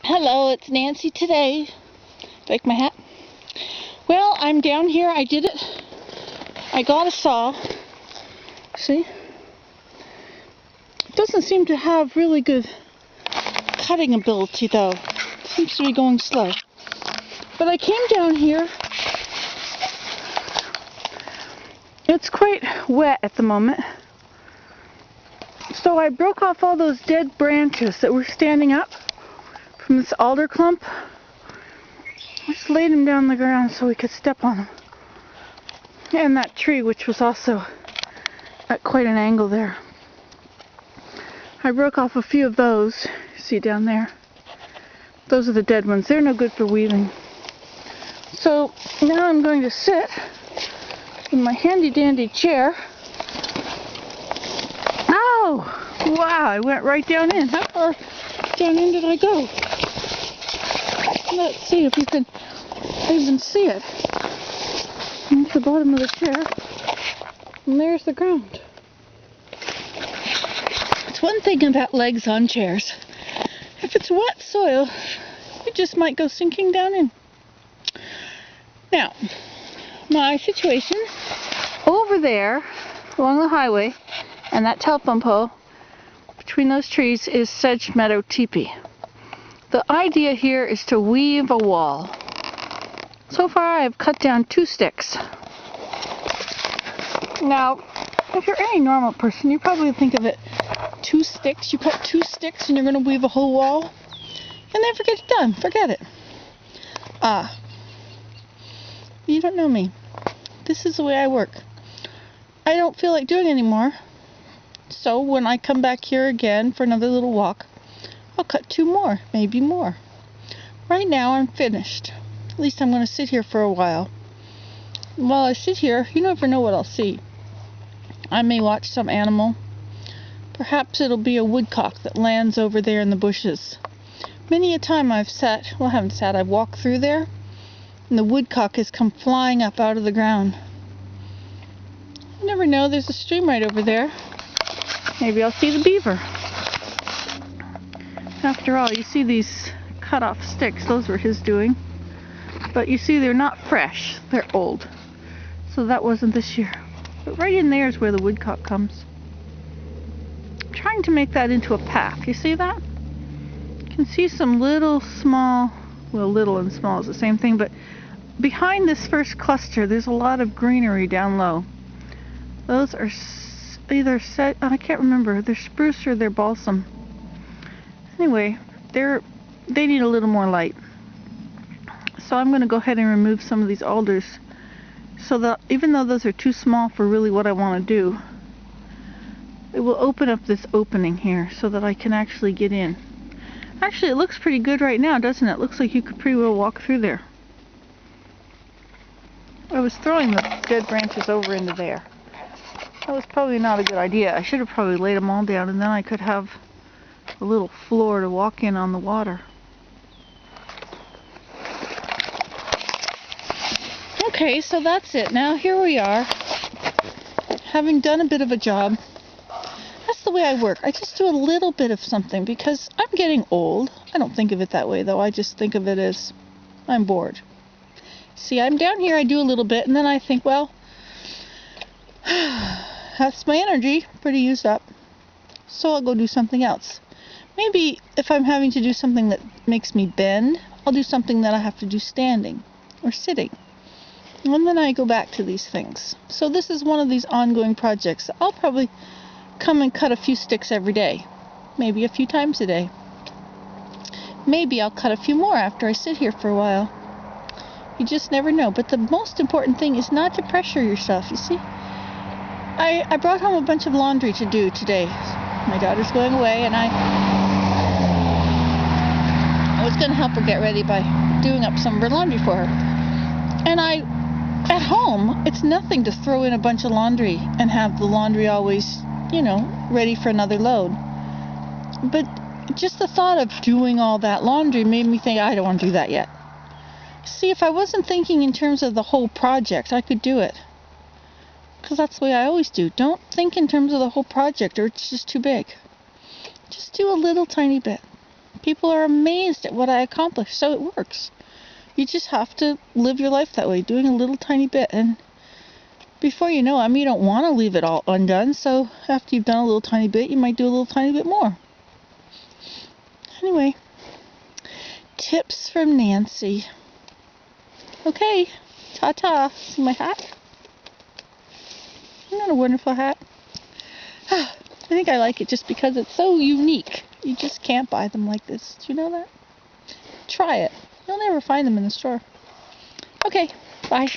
Hello, it's Nancy today. Like my hat? Well, I'm down here. I did it. I got a saw. See? It doesn't seem to have really good cutting ability though. It seems to be going slow. But I came down here. It's quite wet at the moment. So I broke off all those dead branches that were standing up from this alder clump. I just laid them down on the ground so we could step on them. And that tree, which was also at quite an angle there. I broke off a few of those. See down there? Those are the dead ones. They're no good for weaving. So now I'm going to sit in my handy dandy chair. Oh! Wow, I went right down in. How far down in did I go? Let's see if you can even see it. That's the bottom of the chair. And there's the ground. It's one thing about legs on chairs. If it's wet soil, you just might go sinking down in. Now, my situation over there along the highway and that telephone pole between those trees is Sedge Meadow Tipi. The idea here is to weave a wall. So far I have cut down 2 sticks. Now, if you're any normal person, you probably think of it 2 sticks. You cut 2 sticks and you're going to weave a whole wall and never get it done. Forget it. You don't know me. This is the way I work. I don't feel like doing anymore. So when I come back here again for another little walk, I'll cut 2 more, maybe more. Right now I'm finished. At least I'm going to sit here for a while. While I sit here, you never know what I'll see. I may watch some animal. Perhaps it'll be a woodcock that lands over there in the bushes. Many a time I've walked through there, and the woodcock has come flying up out of the ground. You never know, there's a stream right over there. Maybe I'll see the beaver. After all, you see these cut off sticks, those were his doing. But you see, they're not fresh, they're old. So that wasn't this year. But right in there is where the woodcock comes. I'm trying to make that into a path. You see that? You can see some little small, well, little and small is the same thing, but behind this first cluster, there's a lot of greenery down low. Those are either I can't remember, they're spruce or they're balsam. Anyway, they need a little more light. So I'm going to go ahead and remove some of these alders so that even though those are too small for really what I want to do, it will open up this opening here so that I can actually get in. Actually, it looks pretty good right now, doesn't it? It looks like you could pretty well walk through there. I was throwing the dead branches over into there. That was probably not a good idea. I should have probably laid them all down and then I could have a little floor to walk in on the water. Okay, so that's it. Now here we are, having done a bit of a job. That's the way I work. I just do a little bit of something because I'm getting old. I don't think of it that way though. I just think of it as I'm bored. See, I'm down here, I do a little bit, and then I think, well, that's my energy, pretty used up. So I'll go do something else. Maybe if I'm having to do something that makes me bend, I'll do something that I have to do standing or sitting. And then I go back to these things. So this is one of these ongoing projects. I'll probably come and cut a few sticks every day. Maybe a few times a day. Maybe I'll cut a few more after I sit here for a while. You just never know. But the most important thing is not to pressure yourself, you see. I brought home a bunch of laundry to do today. My daughter's going away and I was going to help her get ready by doing up some of her laundry for her. And at home, it's nothing to throw in a bunch of laundry and have the laundry always, ready for another load. But just the thought of doing all that laundry made me think, I don't want to do that yet. See, if I wasn't thinking in terms of the whole project, I could do it. Because that's the way I always do. Don't think in terms of the whole project or it's just too big. Just do a little tiny bit. People are amazed at what I accomplish, so it works. You just have to live your life that way, doing a little tiny bit, and before you know it, you don't want to leave it all undone, so after you've done a little tiny bit, you might do a little tiny bit more. Anyway, tips from Nancy. Okay, ta-ta. See my hat? Isn't that a wonderful hat? I think I like it just because it's so unique. You just can't buy them like this. Do you know that? Try it. You'll never find them in the store. Okay, bye.